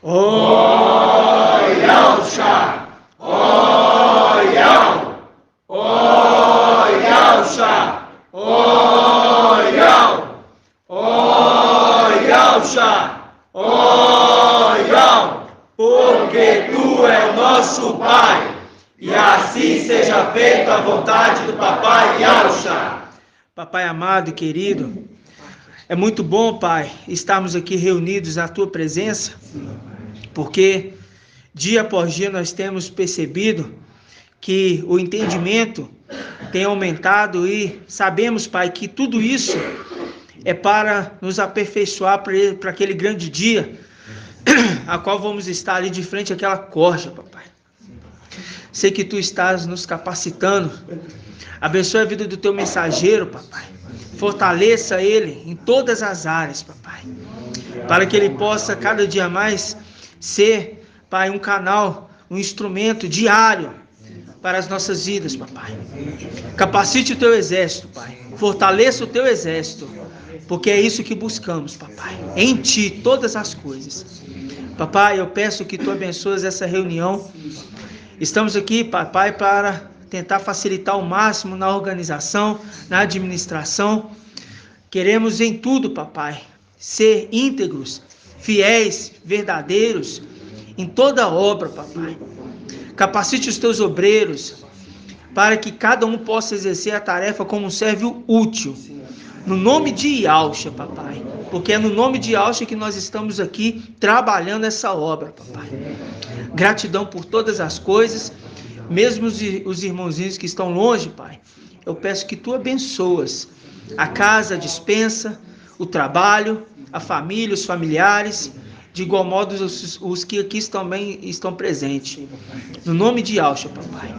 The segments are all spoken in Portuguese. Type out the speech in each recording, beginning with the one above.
Oyalcha, Oyal, Oyalcha, Oyal, Oyalcha, Oyal, porque Tu é nosso Pai, e assim seja feita a vontade do Papai Yalcha. Papai amado e querido, é muito bom, Pai, estarmos aqui reunidos na Tua presença, porque dia após dia nós temos percebido que o entendimento tem aumentado e sabemos, Pai, que tudo isso é para nos aperfeiçoar para aquele grande dia, a qual vamos estar ali de frente àquela corja, Papai. Sei que Tu estás nos capacitando. Abençoe a vida do Teu mensageiro, Papai. Fortaleça ele em todas as áreas, Papai, para que ele possa cada dia mais ser, Pai, um canal, um instrumento diário para as nossas vidas, Papai. Capacite o Teu exército, Pai. Fortaleça o Teu exército, porque é isso que buscamos, Papai. Em Ti todas as coisas. Papai, eu peço que Tu abençoes essa reunião. Estamos aqui, Papai, para tentar facilitar ao máximo na organização, na administração. Queremos em tudo, Papai, ser íntegros, fiéis, verdadeiros em toda obra, Papai. Capacite os Teus obreiros para que cada um possa exercer a tarefa como um servo útil. No nome de Yalcha, Papai, porque é no nome de Yalcha que nós estamos aqui trabalhando essa obra, Papai. Gratidão por todas as coisas, mesmo os irmãozinhos que estão longe, Pai. Eu peço que Tu abençoas a casa, a despensa, o trabalho, a família, os familiares, de igual modo os que aqui também estão presentes. No nome de Yalcha, Papai.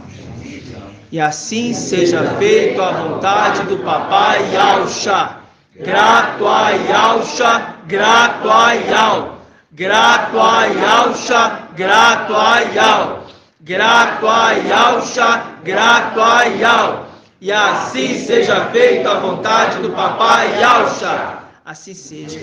E assim seja feita a vontade do Papai Yalcha. Grato a Yalcha, grato a Yal. Grato a Yalcha, grato a Yal. Grato a Yalcha, grato a Yal. E assim seja feita a vontade do Papai Yalcha. Assim seja.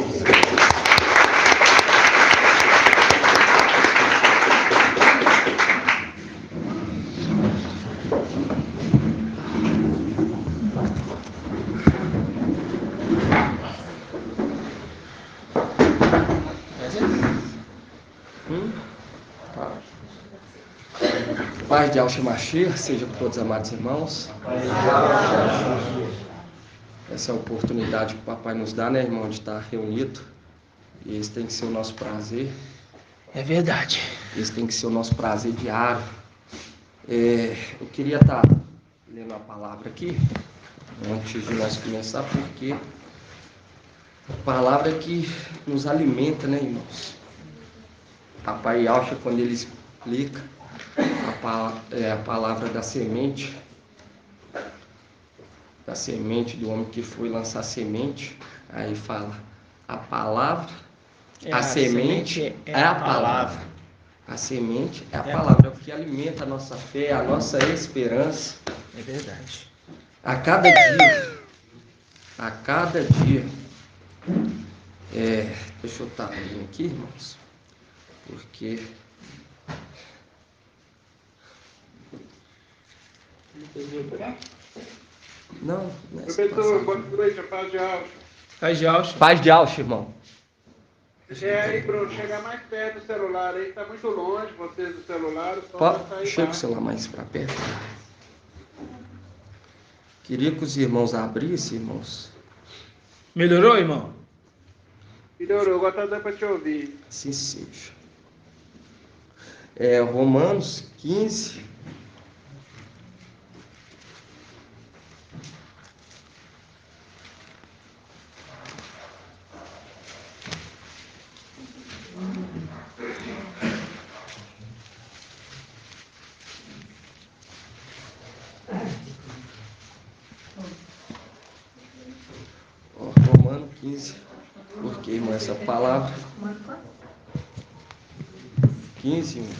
Paz de Yalcha Mashiach seja com todos os amados irmãos. Essa é a oportunidade que o Papai nos dá, né, irmão, de estar reunido. E esse tem que ser o nosso prazer. É verdade. Esse tem que ser o nosso prazer diário. Eu queria estar lendo a palavra aqui, antes de nós começar, porque a palavra é que nos alimenta, né, irmãos? Papai Yalcha, quando ele explica a palavra da semente do homem que foi lançar semente, aí fala a palavra, a semente é a palavra. A semente é a palavra, é o que alimenta a nossa fé, a nossa esperança. É verdade. A cada dia, deixa eu estar abrindo aqui, irmãos, porque não é Professor, boa noite, a paz de Yalcha. Paz de Yalcha. Paz de Yalcha, irmão. Aí, Bruno, chegar mais perto do celular aí, tá muito longe, vocês do celular, o som vai sair Chega o baixo. celular mais para perto. Queria que os irmãos abrissem, irmãos. Melhorou, irmão? Melhorou, agora tá dando para te ouvir. Assim seja. Romanos 15. Romanos 15. Porque, irmão, essa palavra 15, irmão.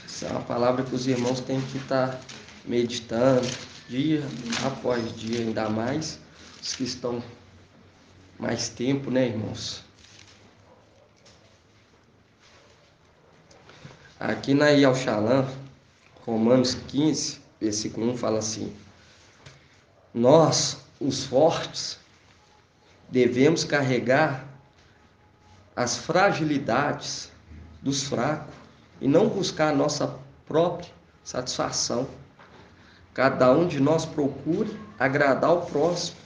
Essa é uma palavra que os irmãos têm que estar meditando dia após dia, ainda mais os que estão mais tempo, né, irmãos? Aqui na Yalxalã, Romanos 15, versículo 1 fala assim: nós, os fortes, devemos carregar as fragilidades dos fracos e não buscar a nossa própria satisfação. Cada um de nós procure agradar o próximo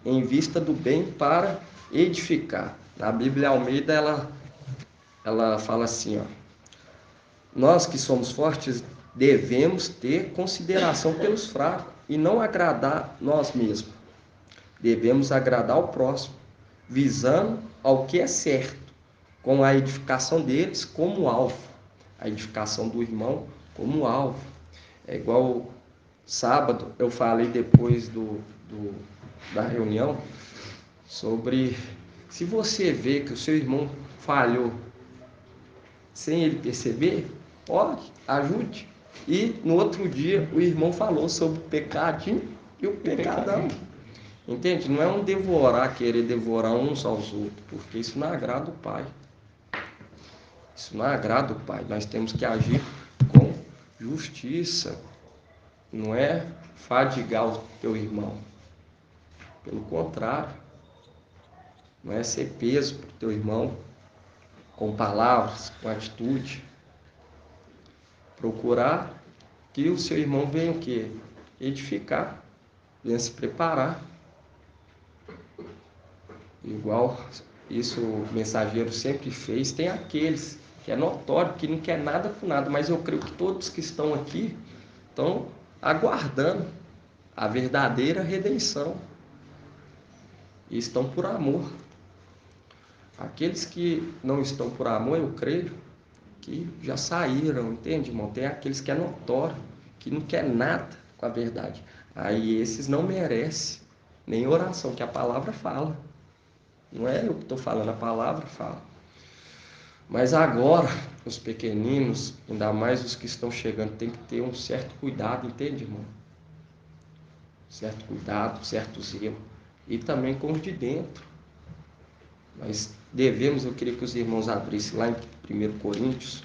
em vista do bem para edificar. Na Bíblia Almeida ela fala assim, ó: nós que somos fortes devemos ter consideração pelos fracos e não agradar nós mesmos. Devemos agradar o próximo, visando ao que é certo, com a edificação deles como alvo, a edificação do irmão como alvo. É igual sábado, eu falei depois da reunião sobre se você vê que o seu irmão falhou sem ele perceber, pode, ajude. E no outro dia o irmão falou sobre o pecadinho e o pecadão. Entende? Não é um devorar, querer devorar uns aos outros, porque isso não agrada o Pai. Isso não agrada o Pai. Nós temos que agir com justiça. Não é fadigar o teu irmão. Pelo contrário. Não é ser peso para o teu irmão com palavras, com atitude. Procurar que o seu irmão venha o quê? Edificar. Venha se preparar. Igual isso o mensageiro sempre fez. Tem aqueles que é notório, que não quer nada com nada, mas eu creio que todos que estão aqui estão aguardando a verdadeira redenção e estão por amor. Aqueles que não estão por amor, eu creio que já saíram, entende, irmão? Tem aqueles que é notório, que não quer nada com a verdade. Aí esses não merecem nem oração, que a palavra fala. Não é eu que estou falando, a palavra fala. Mas agora, os pequeninos, ainda mais os que estão chegando, tem que ter um certo cuidado, entende, irmão? Certo cuidado, certo zelo. E também com os de dentro. Nós devemos, eu queria que os irmãos abrissem lá em 1 Coríntios.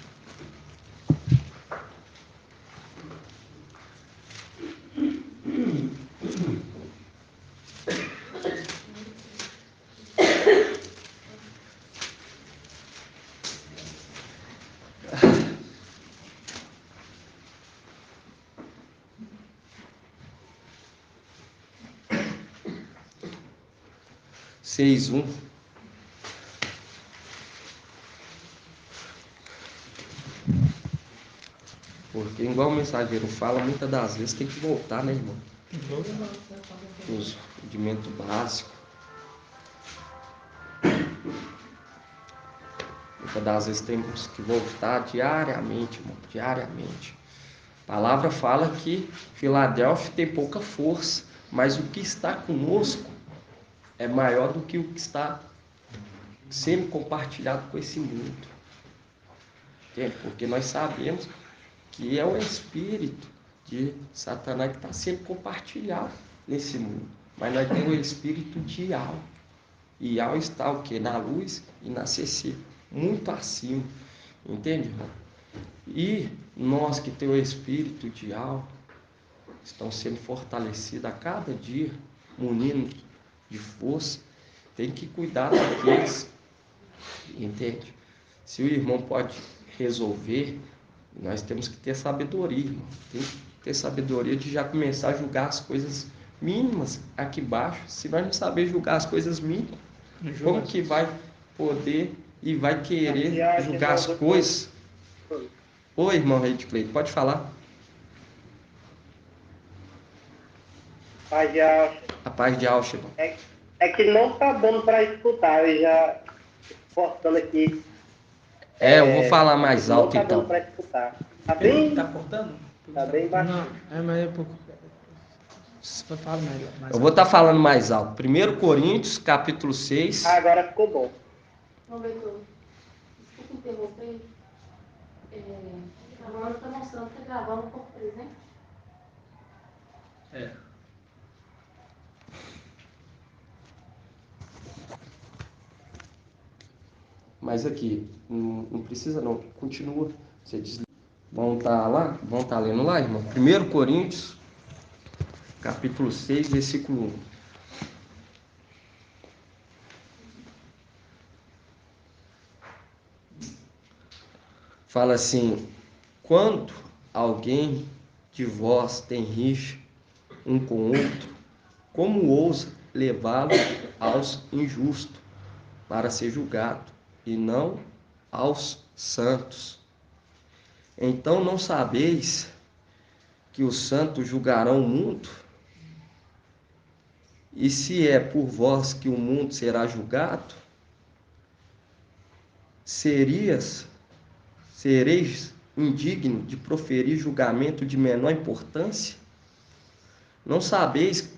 Seis, 1. Porque, igual o mensageiro fala, muitas das vezes tem que voltar, né, irmão? Os rudimentos básicos. Muitas das vezes temos que voltar diariamente, irmão, diariamente. A palavra fala que Filadélfia tem pouca força, mas o que está conosco é maior do que o que está sendo compartilhado com esse mundo. Entende? Porque nós sabemos que é o espírito de Satanás que está sendo compartilhado nesse mundo. Mas nós temos o espírito de Ial. E Ial está o quê? Na luz e na CC. Muito acima. Entende, irmão? E nós que temos o espírito de Ial, estamos sendo fortalecidos a cada dia, munindo de força. Tem que cuidar daqueles. Entende? Se o irmão pode resolver, nós temos que ter sabedoria, irmão. Tem que ter sabedoria de já começar a julgar as coisas mínimas aqui embaixo. Se nós não saber julgar as coisas mínimas, como que vai poder e vai querer julgar as coisas? Oi, irmão Rede Cleide, pode falar. Paz de Alcha. A paz de Alcha, irmão. É que não está dando para escutar, eu já cortando aqui. Eu vou falar mais alto, não então. Não está dando para escutar. Tá bem? Tá cortando? Tá bem baixo. Não, mas é pouco. Você fala mais Eu vou estar falando mais alto. 1 Coríntios, capítulo 6. Agora ficou bom. Professor, desculpa interromper. Agora está mostrando que está gravando um pouco presente. Mas aqui, não precisa não, continua. Você diz, vamos estar lendo lá, irmão? 1 Coríntios, capítulo 6, versículo 1. Fala assim: quando alguém de vós tem rixa um com o outro, como ousa levá-lo aos injustos para ser julgado, e não aos santos? Então não sabeis que os santos julgarão o mundo? E se é por vós que o mundo será julgado, sereis indigno de proferir julgamento de menor importância? Não sabeis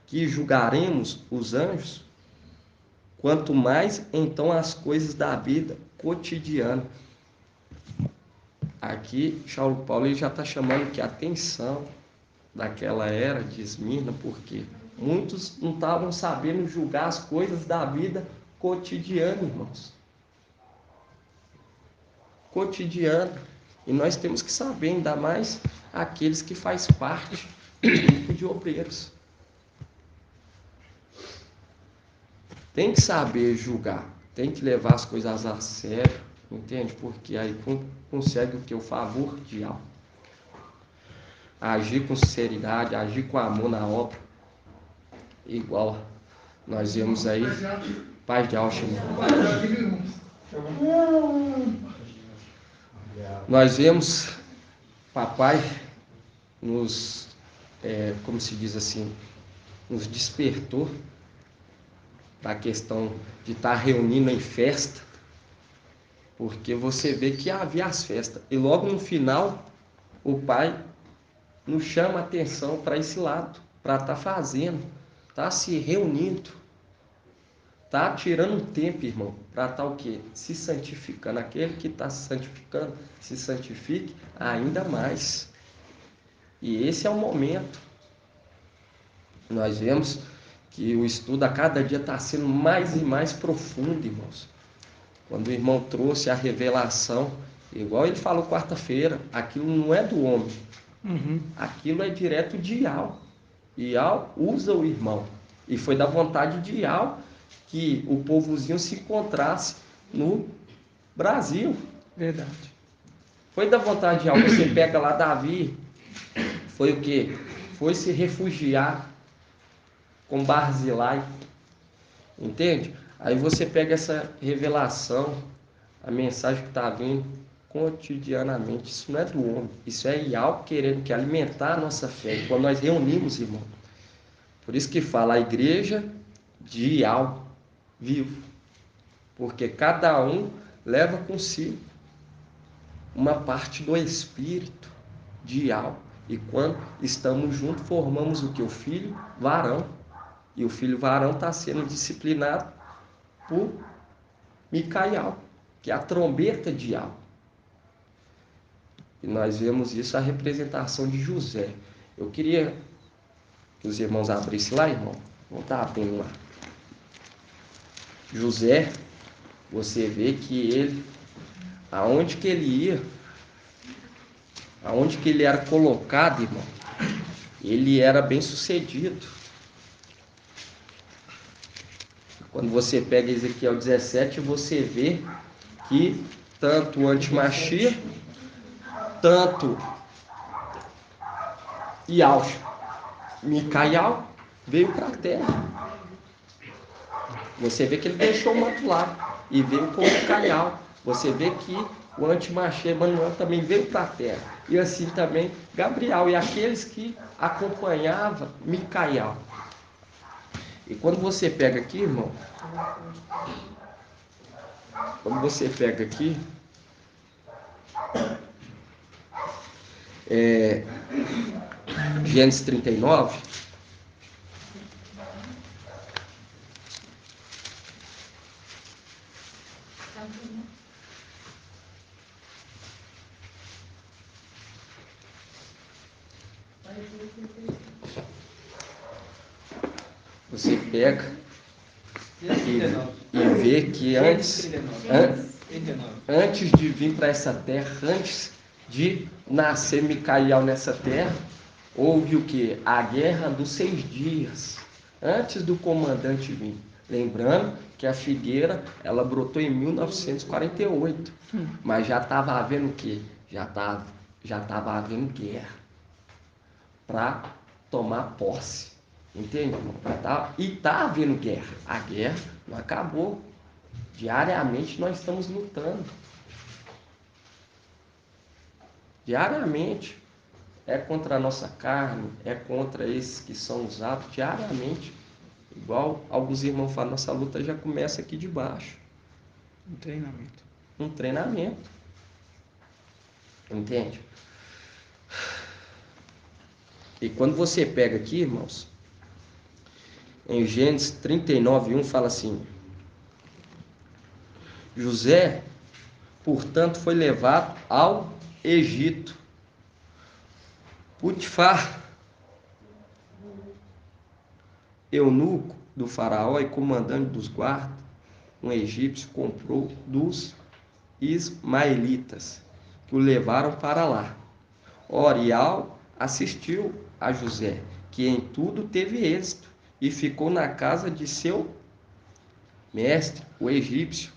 que julgaremos os anjos? Quanto mais, então, as coisas da vida cotidiana. Aqui, Paulo ele já está chamando que a atenção daquela era de Esmirna, porque muitos não estavam sabendo julgar as coisas da vida cotidiana, irmãos. Cotidiano. E nós temos que saber, ainda mais aqueles que fazem parte do grupo de obreiros. Tem que saber julgar, tem que levar as coisas a sério, entende? Porque aí consegue o que? O favor de algo. Agir com sinceridade, agir com amor na obra. Igual nós vemos aí, paz de Alchimia. Nós vemos papai nos, como se diz assim, nos despertou da questão de estar reunindo em festa, porque você vê que havia as festas, e logo no final, o pai nos chama a atenção para esse lado, para estar fazendo, estar se reunindo, estar tirando um tempo, irmão, para estar o quê? Se santificando. Aquele que está se santificando, se santifique ainda mais. E esse é o momento. Nós vemos que o estudo a cada dia está sendo mais e mais profundo, irmãos. Quando o irmão trouxe a revelação, igual ele falou quarta-feira, aquilo não é do homem. Aquilo é direto de Iau. Iau usa o irmão. E foi da vontade de Iau que o povozinho se encontrasse no Brasil. Verdade. Foi da vontade de Iau. Você pega lá Davi, foi o quê? Foi se refugiar com Barzilai, entende? Aí você pega essa revelação, a mensagem que está vindo cotidianamente. Isso não é do homem, isso é Iau querendo que alimentar a nossa fé. E quando nós reunimos, irmão, por isso que fala a igreja de Iau vivo, porque cada um leva consigo uma parte do espírito de Iau. E quando estamos juntos, formamos o que? O filho varão. E o filho varão está sendo disciplinado por Micaial, que é a trombeta de Iau. E nós vemos isso, a representação de José. Eu queria que os irmãos abrissem lá, irmão. Vamos estar abrindo lá. José, você vê que ele, aonde que ele ia, aonde que ele era colocado, irmão, ele era bem sucedido. Quando você pega Ezequiel 17, você vê que tanto o Antimachia, tanto Iau, Micaial, veio para a terra. Você vê que ele deixou o manto lá e veio com Micaial. Você vê que o Antimachia, Emanuel, também veio para a terra. E assim também Gabriel e aqueles que acompanhavam Micaial. E quando você pega aqui, irmão, Gênesis 39, você pega e vê que antes Antes de vir para essa terra, antes de nascer Micael nessa terra, houve o que? A guerra dos 6 dias, antes do comandante vir. Lembrando que a figueira, ela brotou em 1948, mas já estava havendo o quê? Já estava havendo guerra para tomar posse, entende, irmão? E está havendo guerra. A guerra não acabou. Diariamente nós estamos lutando. Diariamente. É contra a nossa carne, é contra esses que são usados diariamente. Igual alguns irmãos falam, nossa luta já começa aqui de baixo. Um treinamento. Um treinamento. Entende? E quando você pega aqui, irmãos, em Gênesis 39:1 fala assim: José, portanto, foi levado ao Egito. Potifar, eunuco do faraó e comandante dos guardas, um egípcio, comprou dos ismaelitas, que o levaram para lá. Orial assistiu a José, que em tudo teve êxito, e ficou na casa de seu mestre, o egípcio.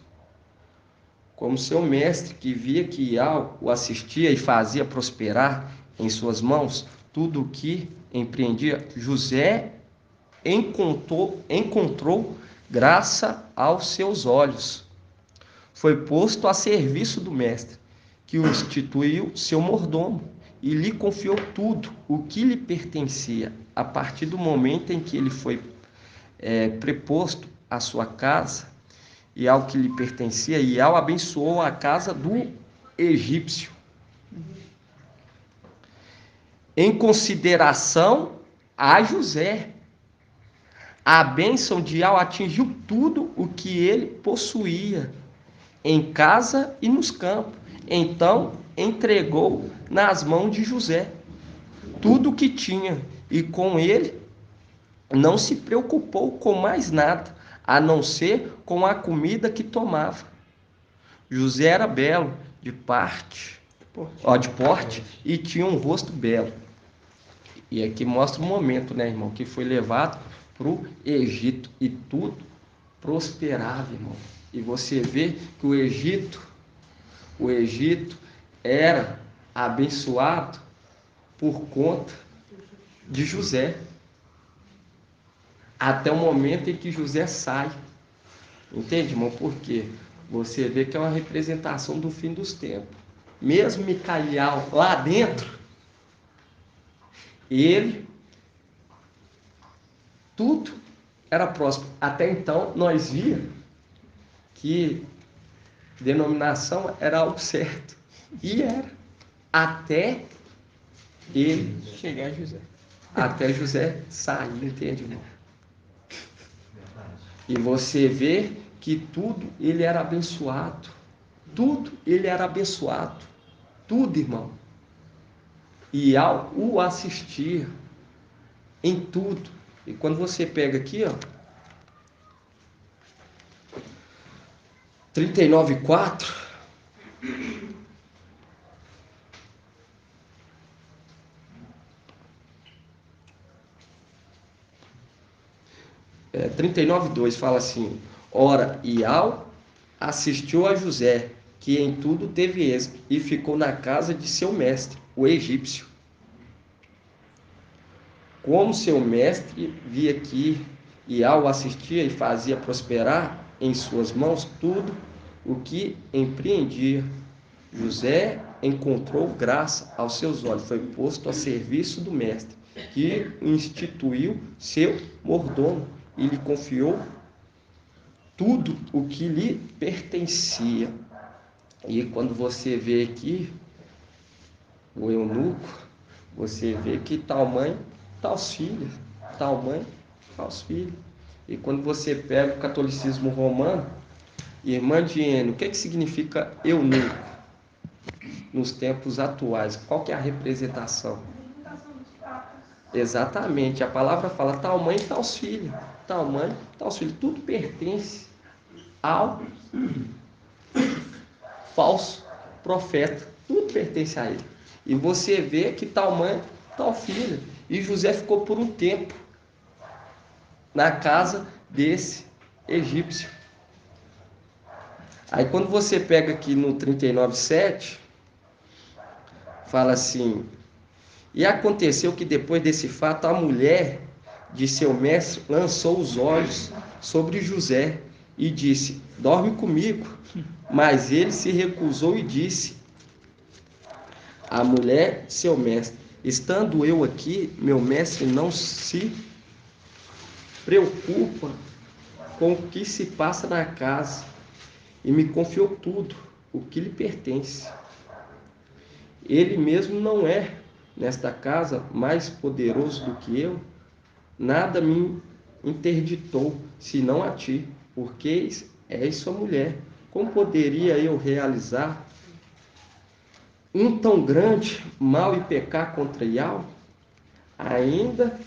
Como seu mestre, que via que Ial o assistia e fazia prosperar em suas mãos tudo o que empreendia, José encontrou graça aos seus olhos. Foi posto a serviço do mestre, que o instituiu seu mordomo e lhe confiou tudo o que lhe pertencia. A partir do momento em que ele foi preposto à sua casa e ao que lhe pertencia, Ial abençoou a casa do egípcio. Em consideração a José, a bênção de Ial atingiu tudo o que ele possuía, em casa e nos campos. Então entregou nas mãos de José tudo o que tinha, e com ele não se preocupou com mais nada, a não ser com a comida que tomava. José era belo de porte, e tinha um rosto belo. E aqui mostra o momento, né, irmão, que foi levado para o Egito e tudo prosperava, irmão. E você vê que o Egito era abençoado por conta de José. Até o momento em que José sai. Entende, irmão? Por quê? Você vê que é uma representação do fim dos tempos. Mesmo Micael lá dentro, ele, tudo era próximo. Até então, nós víamos que denominação era algo certo. E era. Até ele Chegar a José. Até José sair, entende, irmão? E você vê que tudo ele era abençoado. Tudo ele era abençoado. Tudo, irmão. E ao o assistir em tudo. E quando você pega aqui, ó, 39:4, 39:2 fala assim: ora, Ial assistiu a José, que em tudo teve êxito, e ficou na casa de seu mestre, o egípcio. Como seu mestre via que Ial assistia e fazia prosperar em suas mãos tudo o que empreendia, José encontrou graça aos seus olhos, foi posto a serviço do mestre, que instituiu seu mordomo e lhe confiou tudo o que lhe pertencia. E quando você vê aqui o eunuco, você vê que tal mãe, tal filha, tal mãe, tal filho. E quando você pega o catolicismo romano, irmã Diene, o que significa eunuco nos tempos atuais? Qual que é a representação? Exatamente, a palavra fala tal mãe, tal filho, tal mãe, tal filho, tudo pertence falso profeta. Tudo pertence a ele. E você vê que tal mãe, tal filha. E José ficou por um tempo na casa desse egípcio. Aí quando você pega aqui no 39:7, fala assim: e aconteceu que depois desse fato, a mulher de seu mestre lançou os olhos sobre José e disse: dorme comigo. Mas ele se recusou e disse à mulher, seu mestre: estando eu aqui, meu mestre não se preocupa com o que se passa na casa e me confiou tudo o que lhe pertence. Ele mesmo não é nesta casa mais poderoso do que eu. Nada me interditou, senão a ti, porque és sua mulher. Como poderia eu realizar um tão grande mal e pecar contra Yahweh? Ainda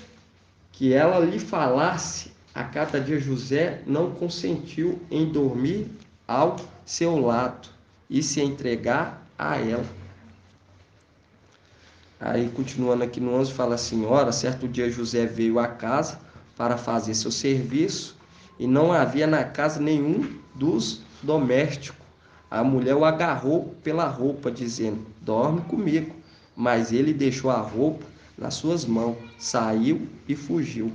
que ela lhe falasse a cada dia, José não consentiu em dormir ao seu lado e se entregar a ela. Aí, continuando aqui no 11, fala assim: ora, certo dia José veio à casa para fazer seu serviço, e não havia na casa nenhum dos domésticos. A mulher o agarrou pela roupa, dizendo: dorme comigo. Mas ele deixou a roupa nas suas mãos, saiu e fugiu.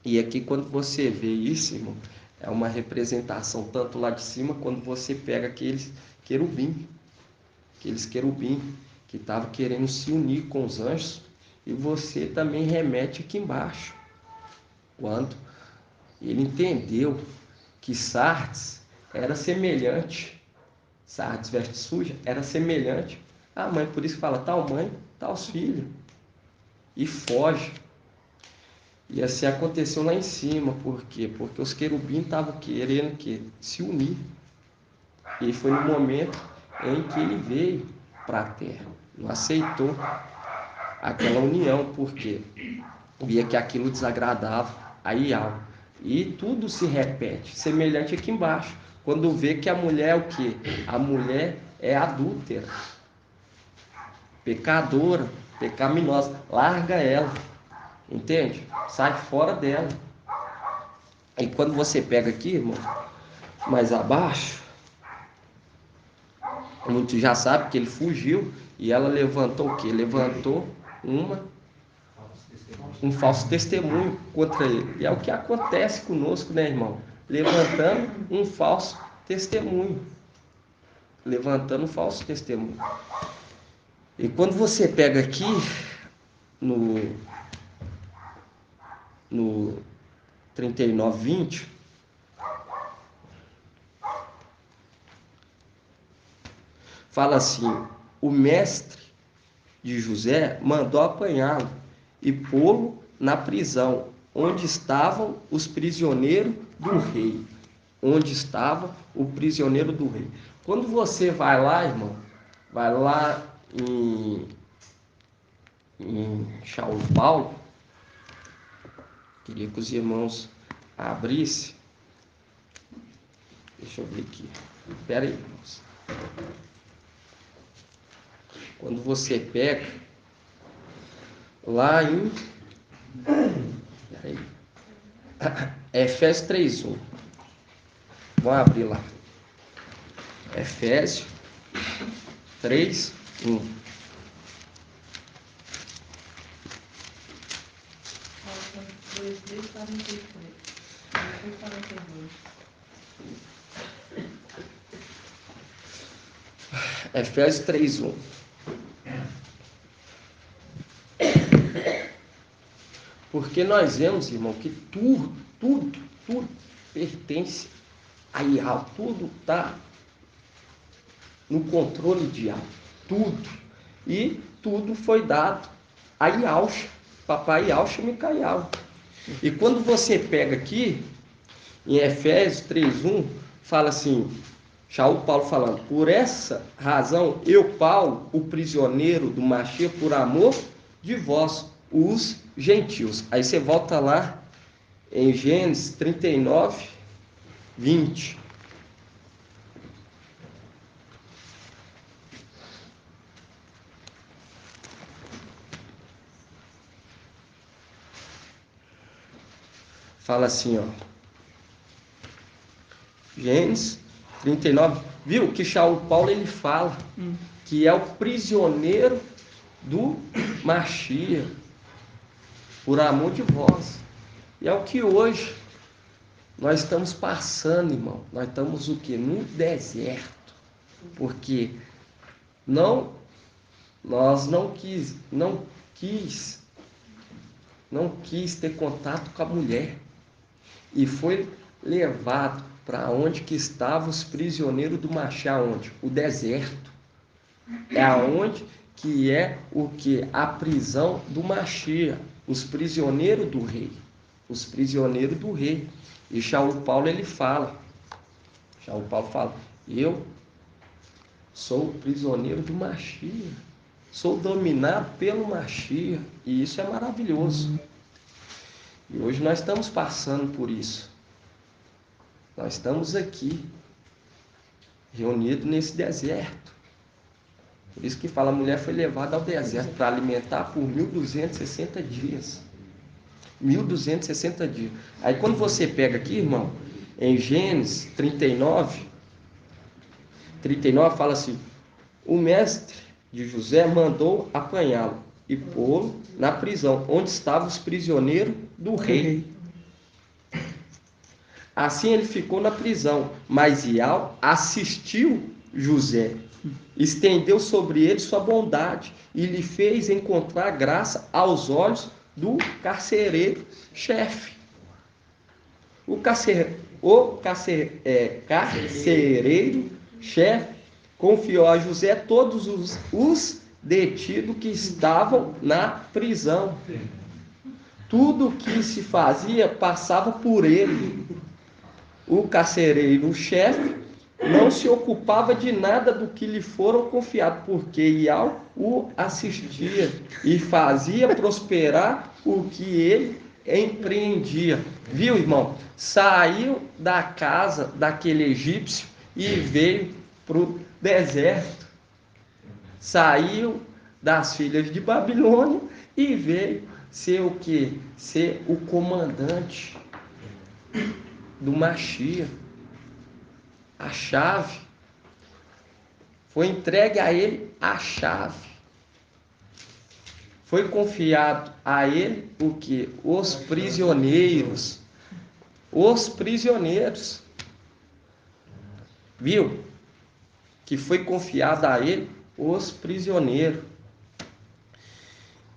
E aqui, quando você vê isso, irmão, é uma representação tanto lá de cima, quando você pega aqueles querubim que estavam querendo se unir com os anjos, e você também remete aqui embaixo, quando ele entendeu que Sardes era semelhante, Sardes veste suja, era semelhante à mãe, por isso fala tal mãe, tal filho, e foge. E assim aconteceu lá em cima. Por quê? Porque os querubins estavam querendo se unir, e foi no momento em que ele veio para a terra, não aceitou aquela união, porque via que aquilo desagradava a Yahweh. E tudo se repete, semelhante aqui embaixo, quando vê que a mulher é o quê? A mulher é adúltera, pecadora, pecaminosa, larga ela, entende? Sai fora dela. E quando você pega aqui, irmão, mais abaixo, muitos já sabem que ele fugiu, e ela levantou o quê? Levantou um falso testemunho contra ele. E é o que acontece conosco, né, irmão? Levantando um falso testemunho. Levantando um falso testemunho. E quando você pega aqui no 39:20, fala assim: o mestre de José mandou apanhá-lo e pô-lo na prisão, onde estavam os prisioneiros do rei. Onde estava o prisioneiro do rei. Quando você vai lá, irmão, vai lá em Saulo Paulo, queria que os irmãos abrissem. Deixa eu ver aqui. Espera aí, irmãos. Quando você pega lá em Efésios 3:1. Vamos abrir lá. Efésios 3:1. Efésios 3:1. Porque nós vemos, irmão, que tudo pertence a Yahweh. Tudo está no controle de Yahweh. Tudo. E tudo foi dado a Yahweh. Papai Yahweh Micael. E quando você pega aqui, em Efésios 3:1, fala assim, Saulo Paulo falando: por essa razão, eu, Paulo, o prisioneiro do Mashiach, por amor de vós, os gentios. Aí você volta lá em Gênesis 39:20. fala assim, ó. Gênesis 39. Viu que Shaul Paulo ele fala que é o prisioneiro do Machia, por amor de vós. E é o que hoje nós estamos passando, irmão. Nós estamos o quê? No deserto. Porque nós não quis ter contato com a mulher. E foi levado para onde que estavam os prisioneiros do Machá, onde? O deserto. É aonde que é o que? A prisão do Machia, os prisioneiros do rei. Os prisioneiros do rei. E Shaul Paulo ele fala, eu sou prisioneiro do Machia, sou dominado pelo Machia, e isso é maravilhoso. E hoje nós estamos passando por isso. Nós estamos aqui, reunidos nesse deserto. Por isso que fala, a mulher foi levada ao deserto para alimentar por 1.260 dias. 1.260 dias. Aí quando você pega aqui, irmão, em Gênesis 39 fala assim, o mestre de José mandou apanhá-lo e pô-lo na prisão, onde estavam os prisioneiros do rei. Assim ele ficou na prisão, mas Ial assistiu José, estendeu sobre ele sua bondade e lhe fez encontrar graça aos olhos do carcereiro-chefe. O carcereiro-chefe confiou a José todos os detidos que estavam na prisão. Tudo que se fazia passava por ele. O carcereiro-chefe não se ocupava de nada do que lhe foram confiados, porque Ial o assistia e fazia prosperar o que ele empreendia. Viu, irmão? Saiu da casa daquele egípcio e veio para o deserto. Saiu das filhas de Babilônia e veio ser o quê? Ser o comandante do Machia. A chave. Foi entregue a ele a chave. Foi confiado a ele o que? Os prisioneiros. Os prisioneiros. Viu? Que foi confiado a ele os prisioneiros.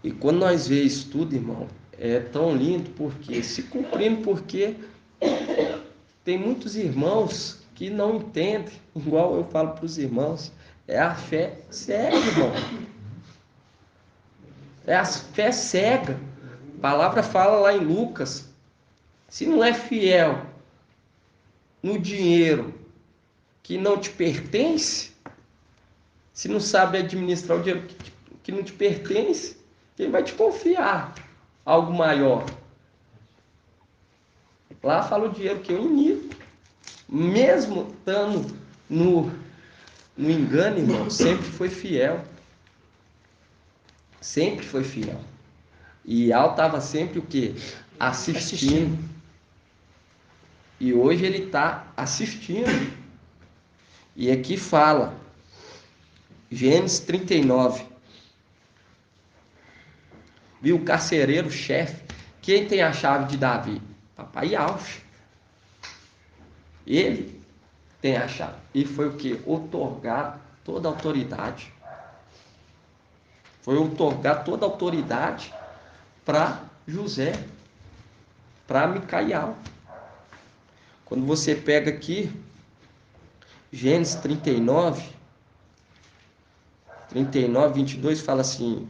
E quando nós vemos isso tudo, irmão, é tão lindo porque se cumprindo, porque tem muitos irmãos que não entendem, igual eu falo para os irmãos, é a fé cega, irmão. É a fé cega. A palavra fala lá em Lucas, se não é fiel no dinheiro que não te pertence, se não sabe administrar o dinheiro que não te pertence, quem vai te confiar algo maior? Lá fala o dinheiro que eu imito. Mesmo estando no engano, irmão, sempre foi fiel. Sempre foi fiel. E Ial estava sempre o quê? Assistindo. E hoje ele está assistindo. E aqui fala, Gênesis 39. Viu o carcereiro-chefe? Quem tem a chave de Davi? Papai Ial. Ele tem a chave. E foi o que? Outorgado toda a autoridade. Foi outorgar toda a autoridade para José, para Micael. Quando você pega aqui, Gênesis 39, 22, fala assim,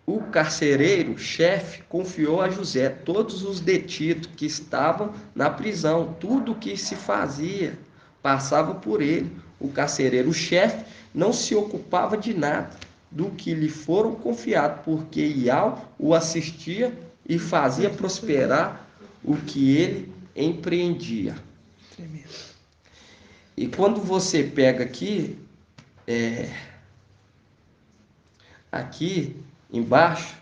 o carcereiro-chefe confiou a José todos os detidos que estavam na prisão, tudo que se fazia passava por ele. O carcereiro-chefe não se ocupava de nada do que lhe foram confiados, porque Ial o assistia e fazia prosperar o que ele empreendia. Tremendo. E quando você pega aqui, aqui embaixo,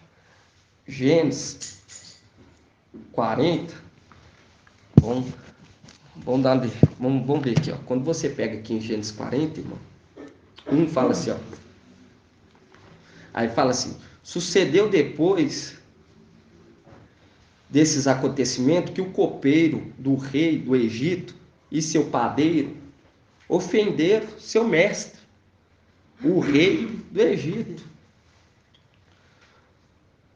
Gênesis 40, Vamos ver aqui, ó. Quando você pega aqui em Gênesis 40, irmão, fala assim, ó. Aí fala assim: sucedeu depois desses acontecimentos que o copeiro do rei do Egito e seu padeiro ofenderam seu mestre, o rei do Egito.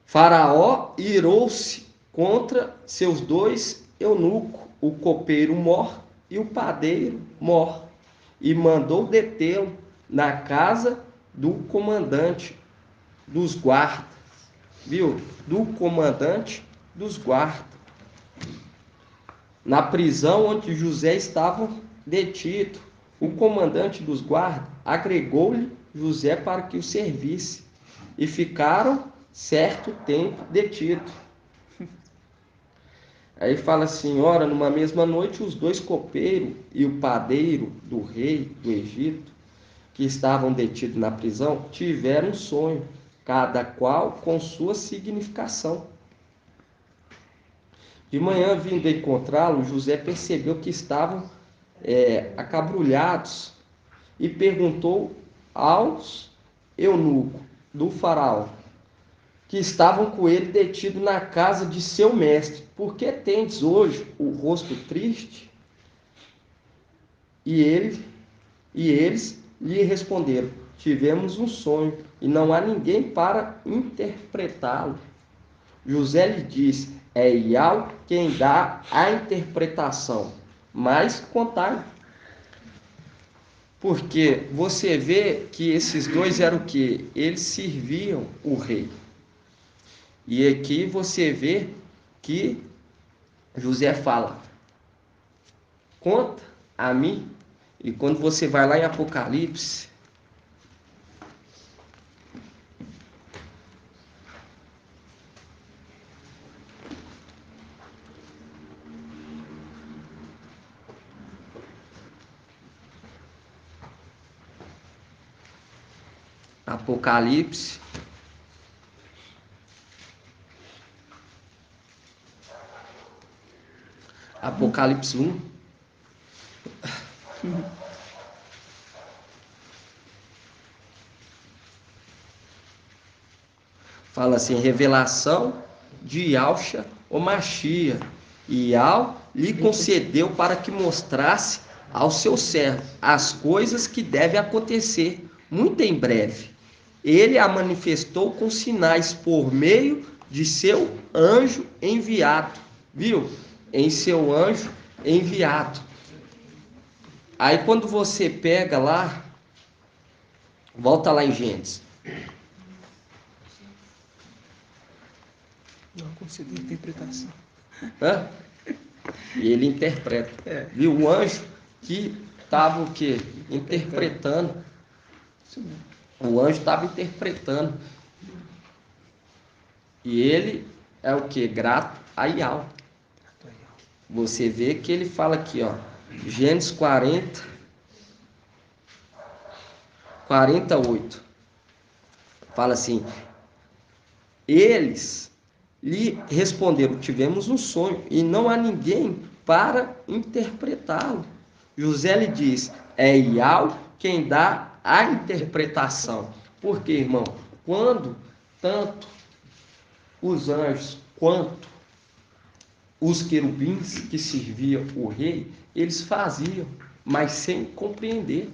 Faraó irou-se contra seus dois eunucos, o copeiro Mor e o padeiro Mor, e mandou detê-lo na casa do comandante dos guardas, viu? Do comandante dos guardas, na prisão onde José estava detido. O comandante dos guardas agregou-lhe José para que o servisse, e ficaram certo tempo detidos. Aí fala assim: ora, numa mesma noite, os dois copeiros e o padeiro do rei do Egito, que estavam detidos na prisão, tiveram um sonho, cada qual com sua significação. De manhã, vindo encontrá-lo, José percebeu que estavam acabrulhados e perguntou aos eunucos do faraó, que estavam com ele detido na casa de seu mestre: por que tendes hoje o rosto triste? E eles lhe responderam: tivemos um sonho e não há ninguém para interpretá-lo. José lhe disse: é Iau quem dá a interpretação, mas contai. Porque você vê que esses dois eram o quê? Eles serviam o rei. E aqui você vê que José fala: conta a mim. E quando você vai lá em Apocalipse, Apocalipse 1. Fala assim: revelação de Yahshua o Machia. E Yahweh lhe concedeu para que mostrasse ao seu servo as coisas que devem acontecer muito em breve. Ele a manifestou com sinais por meio de seu anjo enviado. Viu? Em seu anjo enviado. Aí quando você pega lá, volta lá em Gênesis. Não consegui interpretação. Hã? E ele interpreta. Viu? O anjo que estava o quê? Interpretando. O anjo estava interpretando. E ele é o quê? Grato a Yahweh. Você vê que ele fala aqui, ó, Gênesis 48. Fala assim: eles lhe responderam: tivemos um sonho e não há ninguém para interpretá-lo. José lhe diz: é Yahweh quem dá a interpretação. Porque, irmão, quando tanto os anjos quanto os querubins que serviam o rei, eles faziam, mas sem compreender.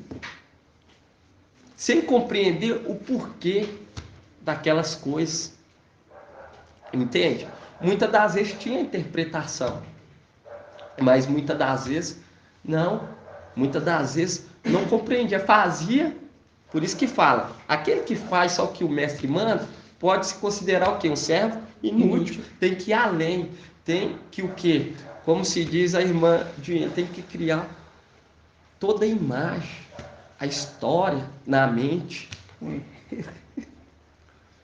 Sem compreender o porquê daquelas coisas. Entende? Muitas das vezes tinha interpretação, mas muitas das vezes não. Muitas das vezes não compreendia, fazia. Por isso que fala: aquele que faz só o que o mestre manda pode se considerar o quê? Um servo inútil. Tem que ir além. Tem que o quê? Como se diz a irmã de, tem que criar toda a imagem, a história na mente.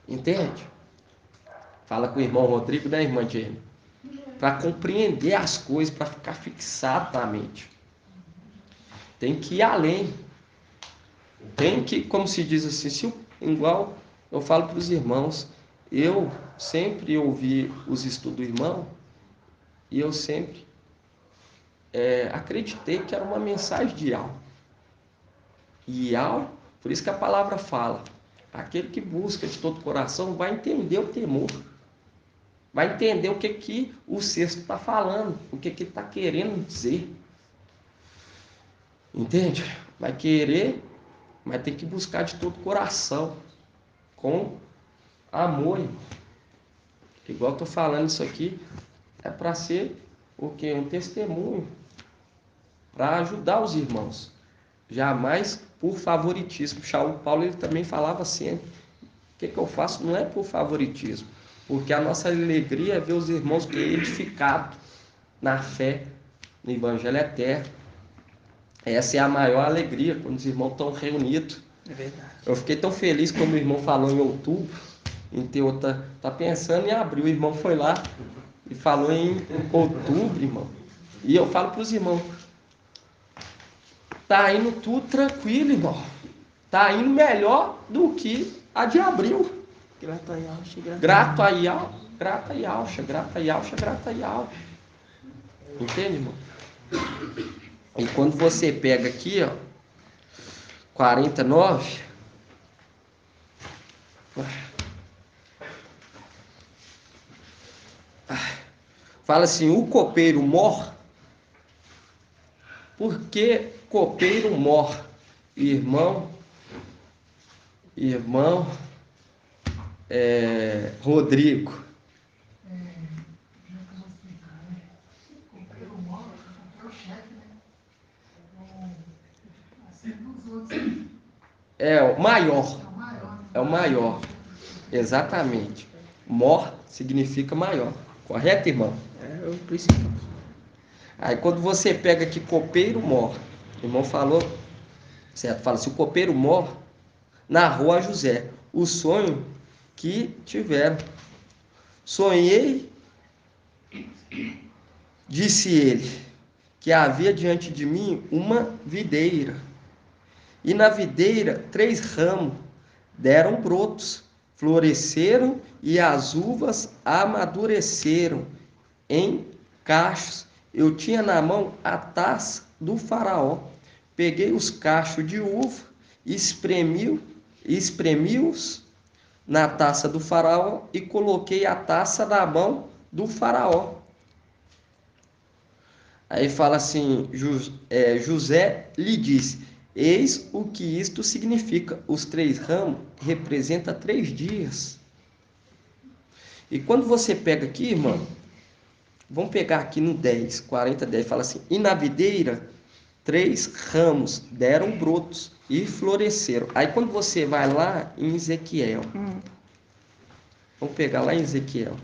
Entende? Fala com o irmão Rodrigo, né, irmã Jenny? Para compreender as coisas, para ficar fixado na mente. Tem que ir além. Tem que, como se diz assim, igual eu falo para os irmãos, eu sempre ouvi os estudos do irmão, e eu sempre acreditei que era uma mensagem de Yahweh. E Yahweh, por isso que a palavra fala, aquele que busca de todo o coração vai entender o temor, vai entender o que o texto está falando, o que ele está querendo dizer. Entende? Vai querer, mas tem que buscar de todo o coração, com amor, irmão. Igual eu estou falando isso aqui, é para ser o quê? Um testemunho, para ajudar os irmãos, jamais por favoritismo. Paulo ele também falava assim, o que eu faço não é por favoritismo, porque a nossa alegria é ver os irmãos edificados na fé, no Evangelho eterno. Essa é a maior alegria, quando os irmãos estão reunidos. É verdade. Eu fiquei tão feliz quando o irmão falou em outubro, em ter outra, tá pensando em abril, o irmão foi lá e falou em outubro, irmão. E eu falo para os irmãos, tá indo tudo tranquilo, irmão. Tá indo melhor do que a de abril. Grato a Yahweh, Grato a Yahweh, grata a Yahweh, grata a Yahweh, grata a Yahweh. Entende, irmão? E quando você pega aqui, ó, 49, fala assim, o copeiro morre. Por que copeiro morre? Irmão, Rodrigo. É o maior. É o maior. Exatamente. Mor significa maior. Correto, irmão? É o principal. Aí quando você pega aqui copeiro mor, o irmão falou, certo? Fala assim, o copeiro mor narrou a José o sonho que tiveram. Sonhei, disse ele, que havia diante de mim uma videira. E na videira 3 ramos deram brotos, floresceram e as uvas amadureceram em cachos. Eu tinha na mão a taça do faraó. Peguei os cachos de uva, espremi-os na taça do faraó e coloquei a taça na mão do faraó. Aí fala assim, José lhe disse, eis o que isto significa. Os 3 ramos representam 3 dias. E quando você pega aqui, irmão, vamos pegar aqui no 10, 40, 10, fala assim, e na videira 3 ramos deram brotos e floresceram. Aí quando você vai lá em Ezequiel, vamos pegar lá em Ezequiel.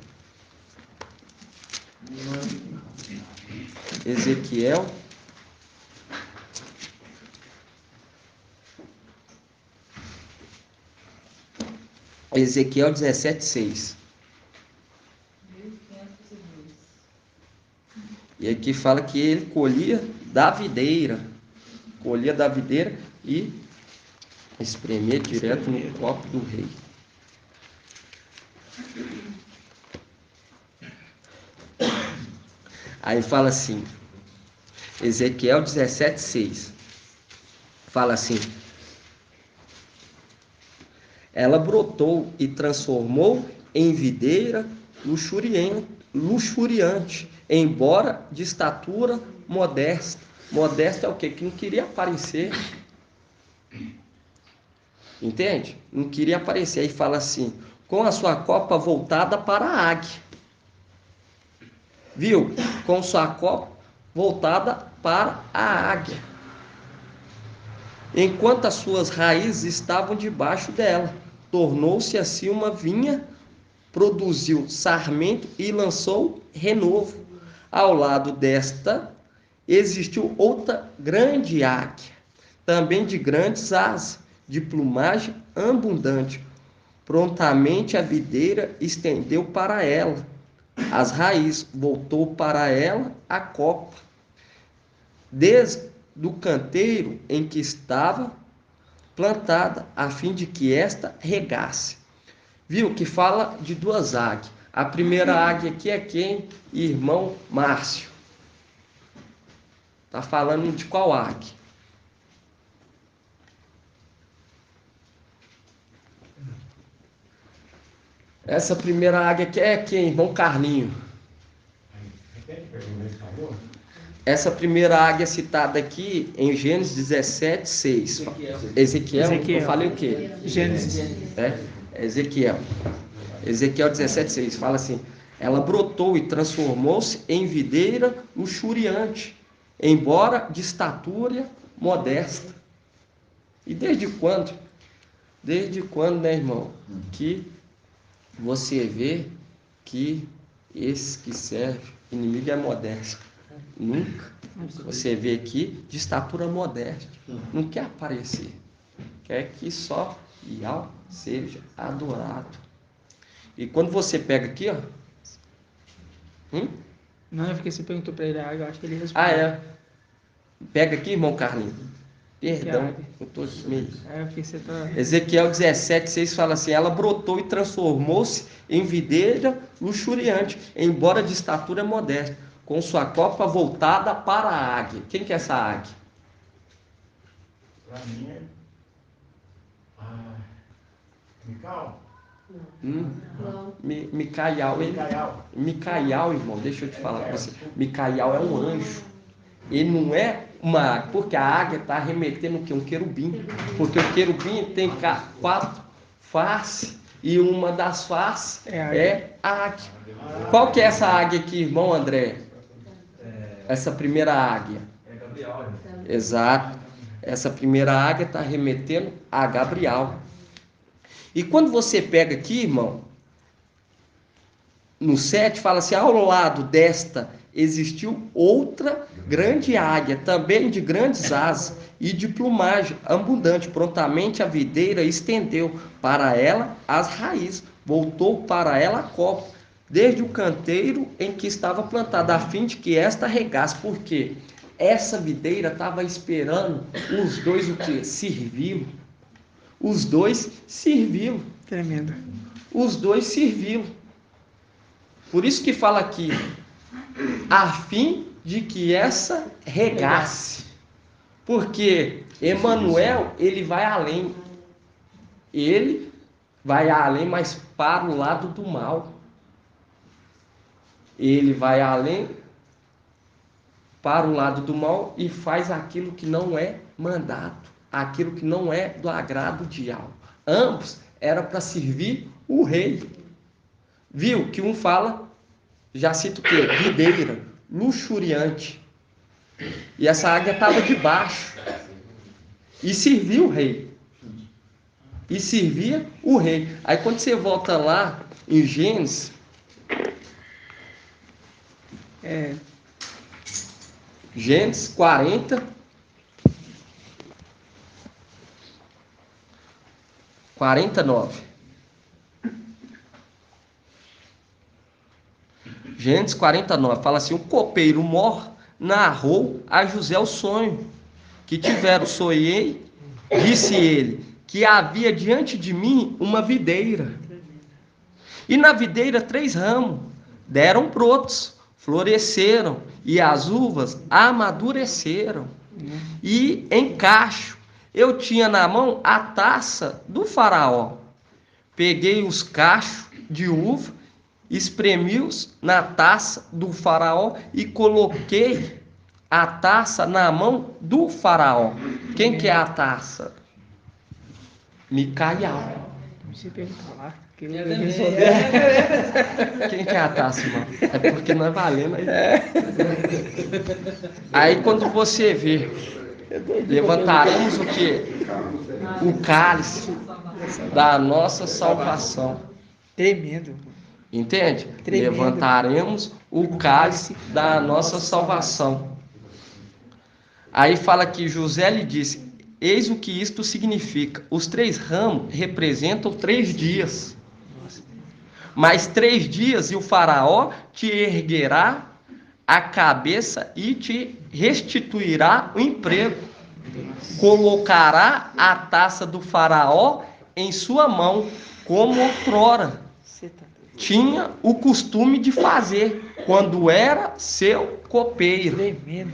Ezequiel 17:6. E aqui fala que ele colhia da videira e espremia direto no copo do rei. Aí fala assim, Ezequiel 17:6, fala assim, ela brotou e transformou em videira luxuriante, embora de estatura modesta. Modesta é o quê? Que não queria aparecer. Entende? Não queria aparecer. Aí fala assim, com a sua copa voltada para a águia. Viu? Com sua copa voltada para a águia. Enquanto as suas raízes estavam debaixo dela. Tornou-se assim uma vinha, produziu sarmento e lançou renovo. Ao lado desta existiu outra grande águia, também de grandes asas, de plumagem abundante. Prontamente a videira estendeu para ela as raízes, voltou para ela a copa, desde o canteiro em que estava plantada, a fim de que esta regasse. Viu que fala de 2 águias. A primeira águia aqui é quem? Irmão Márcio. Está falando de qual águia? Essa primeira águia aqui é quem? Irmão Carlinho. Essa primeira águia citada aqui em Gênesis 17, 6. Ezequiel. Eu falei o quê? Gênesis. Ezequiel. Ezequiel 17, 6. Fala assim: ela brotou e transformou-se em videira luxuriante, embora de estatura modesta. E desde quando? Desde quando, né, irmão? Que você vê que esse que serve inimigo é modesto. Nunca. Você vê aqui de estatura modesta. Não quer aparecer. Quer que só Yahweh seja adorado. E quando você pega aqui, ó. Não, é porque você perguntou para ele a água, eu acho que ele respondeu. É. Pega aqui, irmão Carlinhos. Perdão, eu tô meio. Porque você tá... Ezequiel 17, 6 fala assim: ela brotou e transformou-se em videira luxuriante, embora de estatura modesta, com sua copa voltada para a águia. Quem que é essa águia? Para mim é... Mical? Micaial, irmão, deixa eu te falar com você. Micaial é um anjo. Ele não é uma águia, porque a águia está remetendo o quê? Um querubim. Porque o querubim tem 4 faces e uma das faces é a águia. Qual que é essa águia aqui, irmão André? Essa primeira águia. É Gabriel. Exato. Essa primeira águia está remetendo a Gabriel. E quando você pega aqui, irmão, no 7, fala assim: ao lado desta existiu outra grande águia, também de grandes asas e de plumagem abundante. Prontamente a videira estendeu para ela as raízes, voltou para ela a copa, desde o canteiro em que estava plantada, a fim de que esta regasse. Por quê? Essa videira estava esperando os dois o quê? Servi-lo. Os dois serviam. Tremendo. Os dois serviam. Por isso que fala aqui, a fim de que essa regasse. Porque Emanuel, ele vai além. Ele vai além, mas para o lado do mal. Ele vai além para o lado do mal e faz aquilo que não é mandado, aquilo que não é do agrado de Yahweh. Ambos era para servir o rei. Viu que um fala, já cito o quê? Videira, luxuriante. E essa águia estava debaixo. E serviu o rei. E servia o rei. Aí quando você volta lá em Gênesis, Gênesis 40, 49. Gênesis 49 fala assim: o copeiro Mor narrou a José o sonho que tiveram. Sonhei, disse ele, que havia diante de mim uma videira, e na videira 3 ramos, deram brotos, floresceram, e as uvas amadureceram. E em cacho eu tinha na mão a taça do faraó. Peguei os cachos de uva, espremi-os na taça do faraó e coloquei a taça na mão do faraó. Quem que é a taça? Micaial. Você perguntar lá. Quem que é a taça, irmão? É porque não é valendo aí. Aí quando você vê, levantaremos o quê? O cálice da nossa salvação. Tremendo. Entende? Tremendo. Levantaremos o cálice da nossa salvação. Aí fala que José lhe disse: eis o que isto significa. Os 3 ramos representam 3 dias. Mais 3 dias e o faraó te erguerá a cabeça e te restituirá o emprego. Colocará a taça do faraó em sua mão, como outrora tinha o costume de fazer, quando era seu copeiro. Tremendo.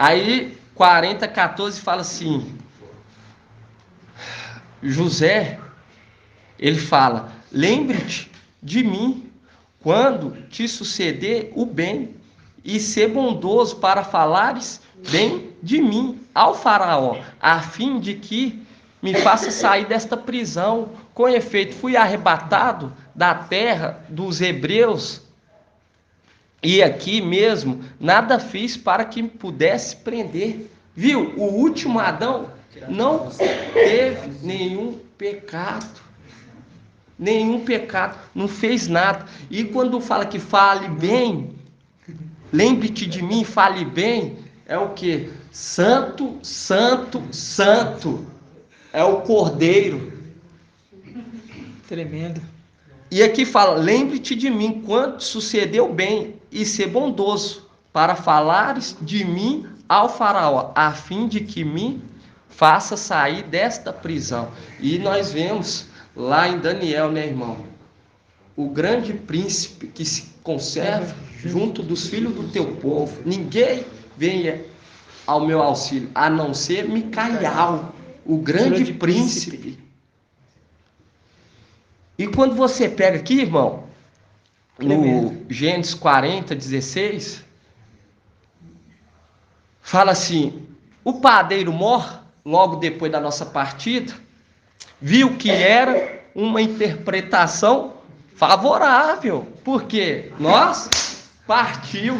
Aí 40:14 fala assim, José, ele fala, lembre-te de mim quando te suceder o bem e ser bondoso para falares bem de mim ao faraó, a fim de que me faça sair desta prisão. Com efeito, fui arrebatado da terra dos hebreus e aqui mesmo nada fiz para que me pudesse prender. Viu? O último Adão não teve nenhum pecado. Nenhum pecado, não fez nada. E quando fala que fale bem, lembre-te de mim, fale bem, é o que? Santo, santo, santo. É o Cordeiro. Tremendo. E aqui fala, lembre-te de mim quando sucedeu bem e ser bondoso, para falares de mim ao faraó, a fim de que me faça sair desta prisão. E nós vemos lá em Daniel, né, irmão? O grande príncipe que se conserva junto dos filhos do teu povo. Ninguém venha ao meu auxílio, a não ser Micael, o grande príncipe. E quando você pega aqui, irmão, no Gênesis 40:16, fala assim, o padeiro Mor, logo depois da nossa partida, viu que era uma interpretação favorável, porque nós partiu.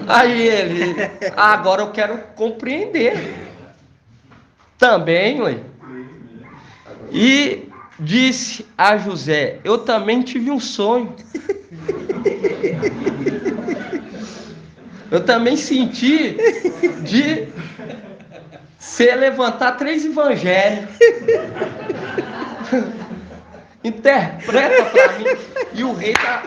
Aí ele, agora eu quero compreender também, ué. E disse a José, eu também tive um sonho. Eu também senti de se levantar 3 evangelhos. Interpreta para mim. E o rei tá...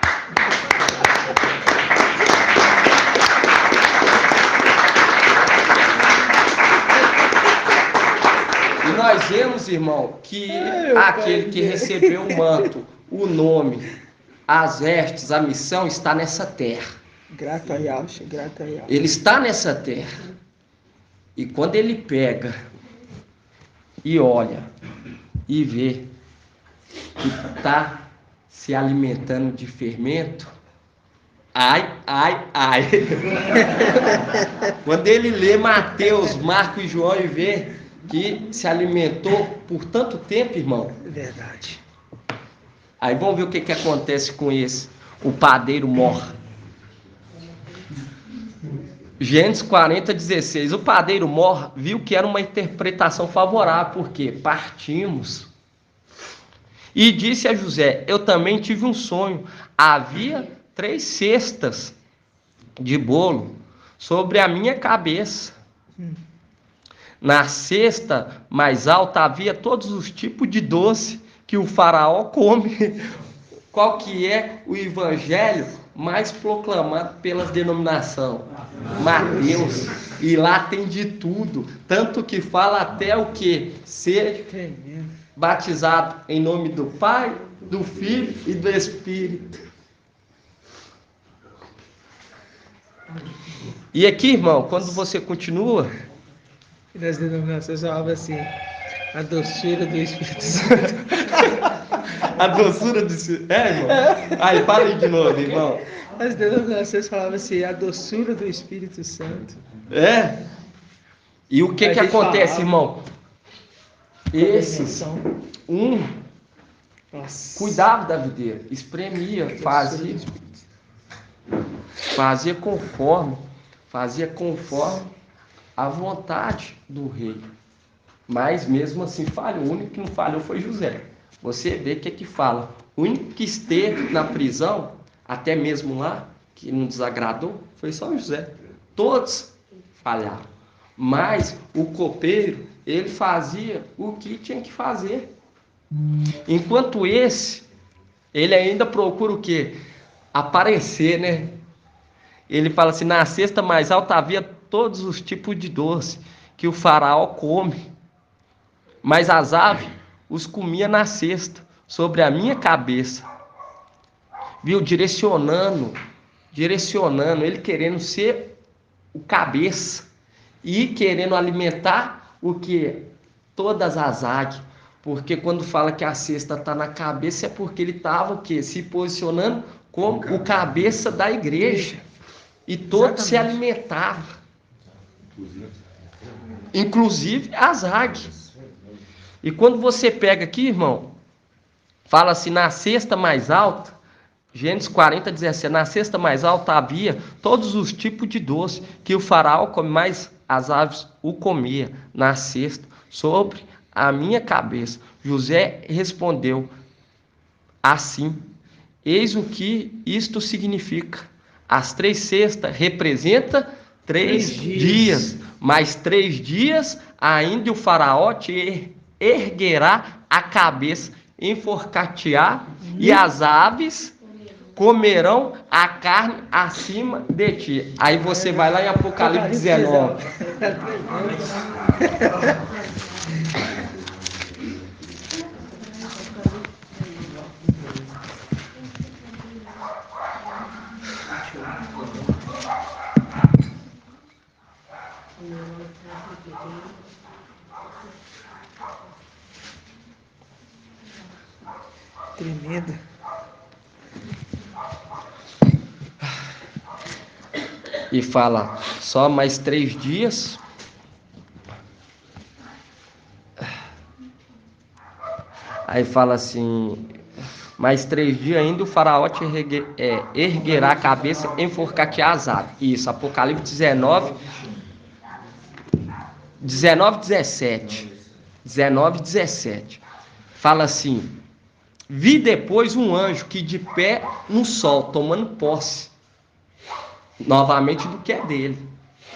E nós vemos, irmão, que aquele que recebeu o manto, o nome, as vestes, a missão está nessa terra. Grato a Yahshua, grato a Yahshua. Ele está nessa terra. E quando ele pega e olha e vê que está se alimentando de fermento, ai, ai, ai. Quando ele lê Mateus, Marcos e João e vê que se alimentou por tanto tempo, irmão. Verdade. Aí vamos ver o que acontece com esse, o padeiro Mor. Gênesis 40:16. O padeiro Mor viu que era uma interpretação favorável, porque partimos. E disse a José, eu também tive um sonho. Havia 3 cestas de bolo sobre a minha cabeça. Na cesta mais alta havia todos os tipos de doce que o faraó come. Qual que é o evangelho mais proclamado pelas denominações? Mateus. E lá tem de tudo. Tanto que fala até o que? Ser batizado em nome do Pai, do Filho e do Espírito. E aqui, irmão, quando você continua... E nas denominações falava assim, a doçura do Espírito Santo. A doçura do Espírito... É, irmão? Aí, fala aí de novo, irmão. As denominações falavam assim, a doçura do Espírito Santo. É? E o que acontece, irmão? Esses, cuidava da videira, espremia, fazia conforme a vontade do rei. Mas mesmo assim falhou. O único que não falhou foi José. Você vê o que fala. O único que esteve na prisão, até mesmo lá, que não desagradou, foi só José. Todos falharam. Mas o copeiro, ele fazia o que tinha que fazer. Enquanto esse, ele ainda procura o quê? Aparecer, né? Ele fala assim, na cesta mais alta havia todos os tipos de doce que o faraó come. Mas as aves os comia na cesta, sobre a minha cabeça. Viu? Direcionando, ele querendo ser o cabeça e querendo alimentar o que? Todas as águias. Porque quando fala que a cesta está na cabeça é porque ele estava o quê? Se posicionando como o cabeça da igreja. E todos se alimentavam. Inclusive as águias. E quando você pega aqui, irmão, fala assim, na cesta mais alta, Gênesis 40, 17, na cesta mais alta havia todos os tipos de doce, que o faraó come, mas as aves o comia na cesta, sobre a minha cabeça. José respondeu assim, eis o que isto significa. As 3 cestas representam 3 dias, mais 3 dias ainda o faraó te erguerá a cabeça, enforcar-te-á, e as aves comerão a carne acima de ti. Aí você vai lá em Apocalipse 19. Tremendo. E fala, só mais 3 dias. Aí fala assim, mais 3 dias ainda o faraó te erguerá a cabeça, enforcar-te-á as aves. Isso, Apocalipse 19, 17. 19, 17. Fala assim, vi depois um anjo que de pé no sol, tomando posse novamente do que é dele.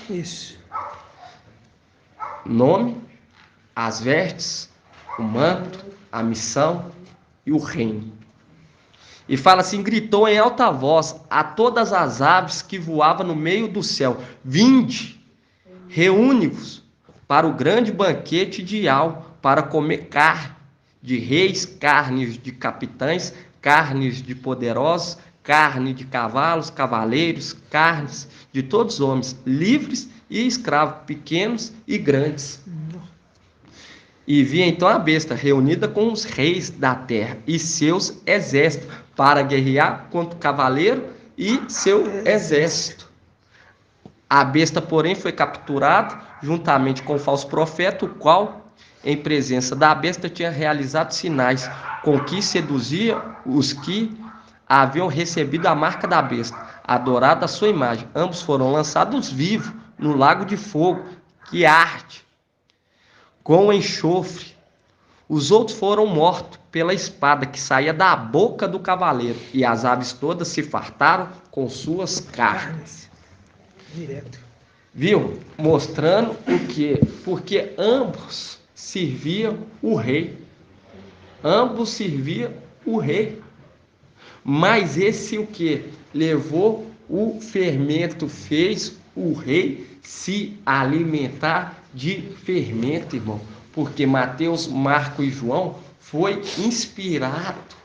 Isso. Nome, as vestes, o manto, a missão e o reino. E fala assim, gritou em alta voz a todas as aves que voavam no meio do céu, vinde, reúne-vos para o grande banquete ideal, para comer carne de reis, carnes de capitães, carnes de poderosos, carne de cavalos, cavaleiros, carnes de todos os homens, livres e escravos, pequenos e grandes. E vi então a besta reunida com os reis da terra e seus exércitos, para guerrear contra o cavaleiro e seu exército. A besta, porém, foi capturada juntamente com o falso profeta, o qual, em presença da besta, tinha realizado sinais com que seduzia os que haviam recebido a marca da besta, adorado a sua imagem. Ambos foram lançados vivos no lago de fogo, que arde com enxofre. Os outros foram mortos pela espada que saía da boca do cavaleiro, e as aves todas se fartaram com suas carnes. Direto. Viu? Mostrando o quê? Porque ambos serviam o rei. Ambos serviam o rei. Mas esse o quê? Levou o fermento, fez o rei se alimentar de fermento, irmão. Porque Mateus, Marcos e João foi inspirado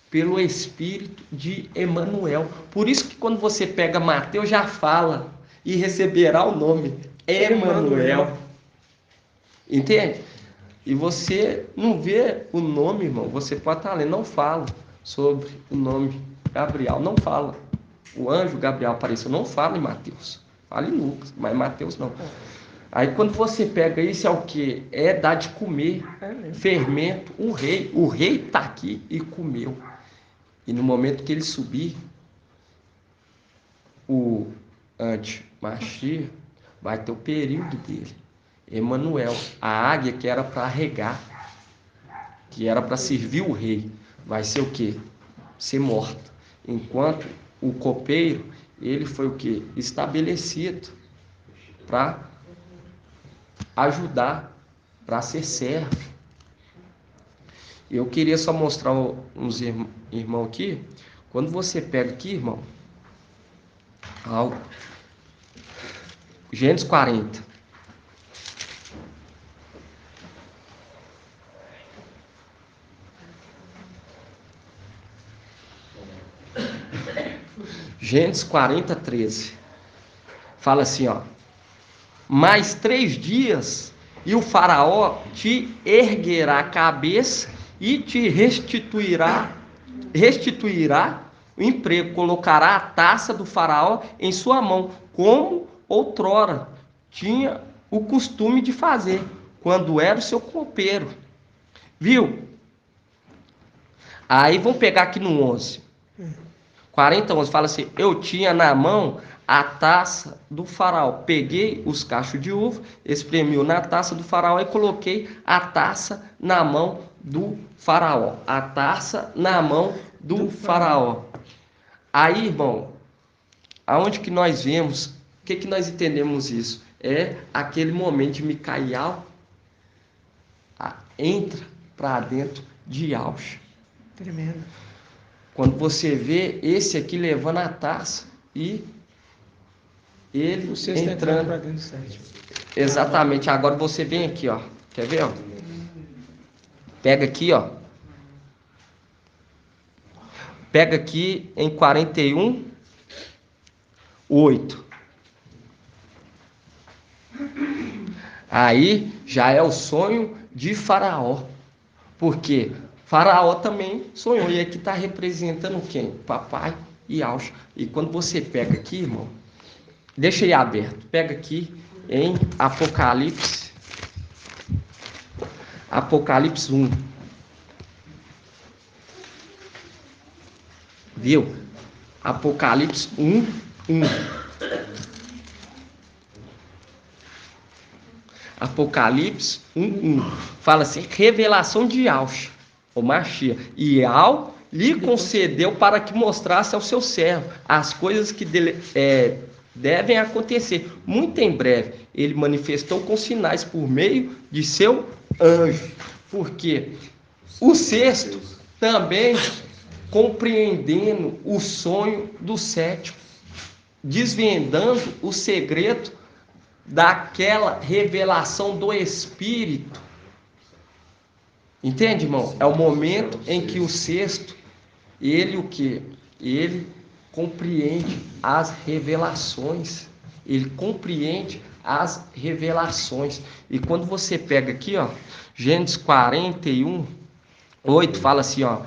pelo Espírito de Emanuel. Por isso que quando você pega Mateus, já fala, e receberá o nome Emanuel. Entende? E você não vê o nome, irmão, você pode estar lendo, não fala sobre o nome Gabriel, não fala. O anjo Gabriel apareceu, não fala em Mateus, fala em Lucas, mas Mateus não. Aí quando você pega isso, é o que? É dar de comer, fermento, o rei está aqui e comeu. E no momento que ele subir, o anti-Machia vai ter o período dele. Emanuel, a águia que era para regar, que era para servir o rei, vai ser o quê? Ser morta. Enquanto o copeiro, ele foi o quê? Estabelecido para ajudar, para ser servo. Eu queria só mostrar uns irmãos aqui. Quando você pega aqui, irmão, Gênesis 40. Gênesis 40, 13. Fala assim, ó. mais 3 dias, e o faraó te erguerá a cabeça e te restituirá o emprego, colocará a taça do faraó em sua mão, como outrora tinha o costume de fazer, quando era o seu copeiro. Viu? Aí vamos pegar aqui no 11. 40:11 fala assim: eu tinha na mão a taça do faraó. Peguei os cachos de uva, espremiu na taça do faraó e coloquei a taça na mão do faraó. A taça na mão do faraó. Aí, irmão, aonde que nós vemos, o que nós entendemos isso? É aquele momento de Micael entra para dentro de Yahshua. Tremendo. Quando você vê esse aqui levando a taça e ele O sexto entrando para dentro do sétimo. Exatamente. Agora você vem aqui, ó. Quer ver, ó? Pega aqui, ó. Pega aqui em 41:8. Aí já é o sonho de Faraó. Porque Faraó também sonhou. E aqui está representando quem? Papai e Yahshua. E quando você pega aqui, irmão, deixa ele aberto. Pega aqui em Apocalipse. Apocalipse 1. Viu? Apocalipse 1:1. Apocalipse 1:1. Fala assim: revelação de Yahshua, o Mashiach. E Yahweh lhe concedeu para que mostrasse ao seu servo as coisas que devem acontecer. Muito em breve, ele manifestou com sinais por meio de seu anjo. Porque o sexto também compreendendo o sonho do sétimo, desvendando o segredo daquela revelação do Espírito. Entende, irmão? É o momento em que o sexto, ele o quê? Ele compreende as revelações. Ele compreende as revelações. E quando você pega aqui, ó, Gênesis 41:8, fala assim, ó: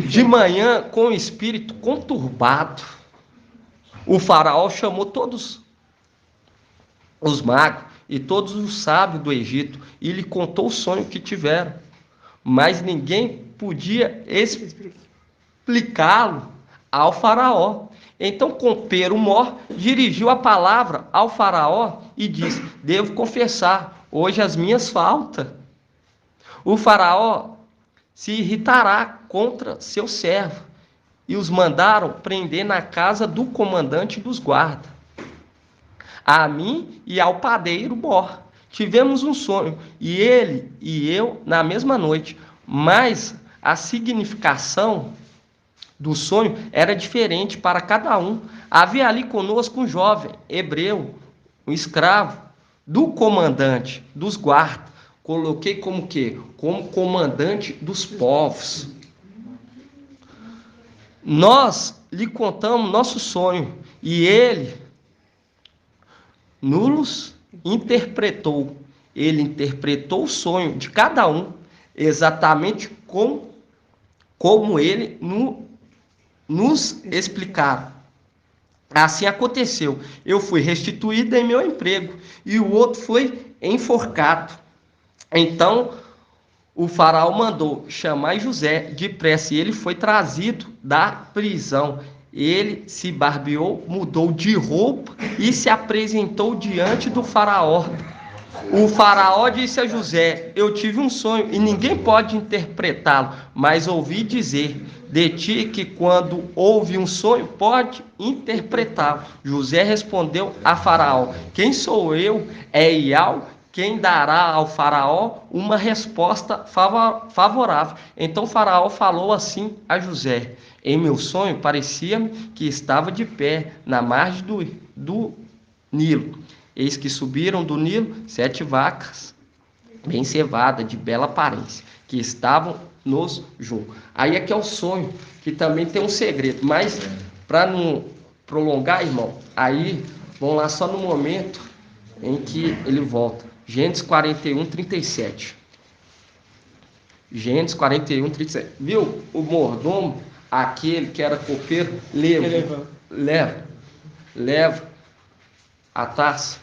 de manhã, com o espírito conturbado, o faraó chamou todos os magos e todos os sábios do Egito e lhe contou o sonho que tiveram. Mas ninguém podia explicá-lo ao faraó. Então, Compero-Mor dirigiu a palavra ao faraó e disse: devo confessar, hoje as minhas faltas. O faraó se irritará contra seu servo, e os mandaram prender na casa do comandante dos guardas. A mim e ao padeiro Mor tivemos um sonho, e ele e eu na mesma noite, mas a significação do sonho era diferente para cada um. Havia ali conosco um jovem hebreu, um escravo do comandante dos guardas. Coloquei como quê? Como comandante dos povos. Nós lhe contamos nosso sonho e ele nos interpretou. Ele interpretou o sonho de cada um exatamente como ele nos explicaram. Assim aconteceu. Eu fui restituído em meu emprego e o outro foi enforcado. Então, o faraó mandou chamar José depressa e ele foi trazido da prisão. Ele se barbeou, mudou de roupa e se apresentou diante do faraó. O faraó disse a José: eu tive um sonho e ninguém pode interpretá-lo, mas ouvi dizer de ti que quando ouve um sonho pode interpretá-lo. José respondeu a faraó: quem sou eu? É Yahweh quem dará ao faraó uma resposta favorável. Então o faraó falou assim a José: em meu sonho parecia-me que estava de pé na margem do Nilo. Eis que subiram do Nilo 7 vacas bem cevadas, de bela aparência, que estavam nos juncos. Aí é que é o sonho, que também tem um segredo, mas para não prolongar, irmão, aí vamos lá só no momento em que ele volta. Gênesis 41, 37. Gênesis 41, 37. Viu? O mordomo, aquele que era copeiro, leva a taça,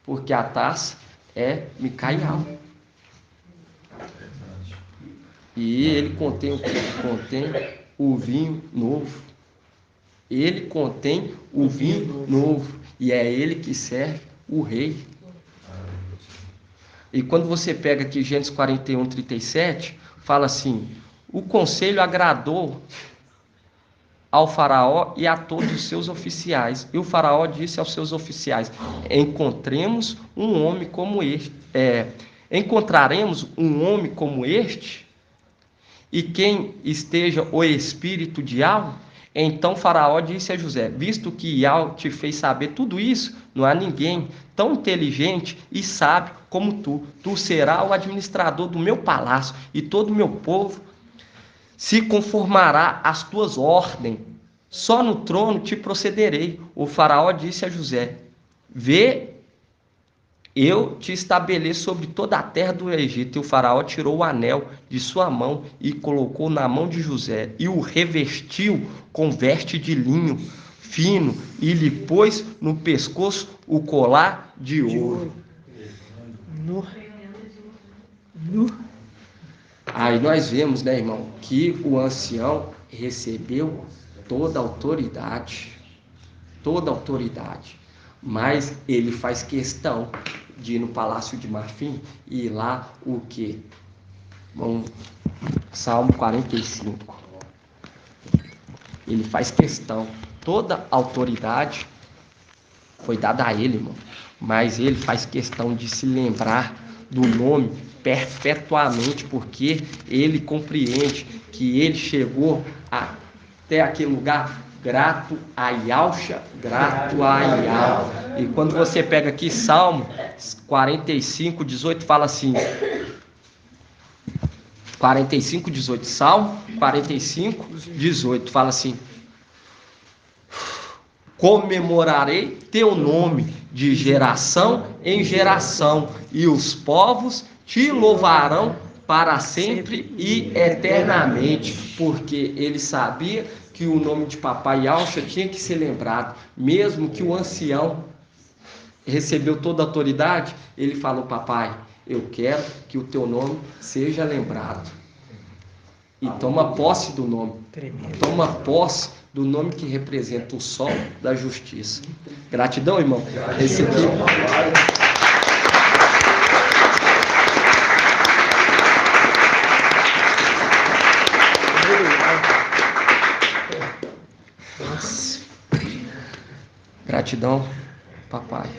porque a taça é Micaial. E ele contém o quê? Contém o vinho novo. Ele contém o vinho novo. E é ele que serve o rei. E quando você pega aqui Gênesis 41, 37, fala assim: o conselho agradou ao faraó e a todos os seus oficiais. E o faraó disse aos seus oficiais: encontraremos um homem como este. E quem esteja o espírito de Yahweh? Então Faraó disse a José: visto que Yahweh te fez saber tudo isso, não há ninguém tão inteligente e sábio como tu. Tu serás o administrador do meu palácio, e todo o meu povo se conformará às tuas ordens. Só no trono te procederei. O Faraó disse a José: vê, eu te estabeleço sobre toda a terra do Egito. E o faraó tirou o anel de sua mão e colocou na mão de José, e o revestiu com veste de linho fino, e lhe pôs no pescoço o colar de ouro. Aí nós vemos, né, irmão, que o ancião recebeu toda a autoridade, mas ele faz questão de ir no Palácio de Marfim e ir lá o quê? Bom, Salmo 45. Ele faz questão. Toda a autoridade foi dada a ele, irmão. Mas ele faz questão de se lembrar do nome perpetuamente, porque ele compreende que ele chegou até aquele lugar grato a Yahshua, grato a Yahweh. E quando você pega aqui Salmo 45, 18, fala assim, 45, 18, Salmo 45, 18, fala assim: comemorarei teu nome de geração em geração, e os povos te louvarão para sempre e eternamente, porque ele sabia que o nome de Papai Yahshua tinha que ser lembrado, mesmo que o ancião recebeu toda a autoridade. Ele falou: papai, eu quero que o teu nome seja lembrado. E toma posse do nome. Toma posse do nome que representa o sol da justiça. Gratidão, irmão. Esse aqui. Gratidão, papai.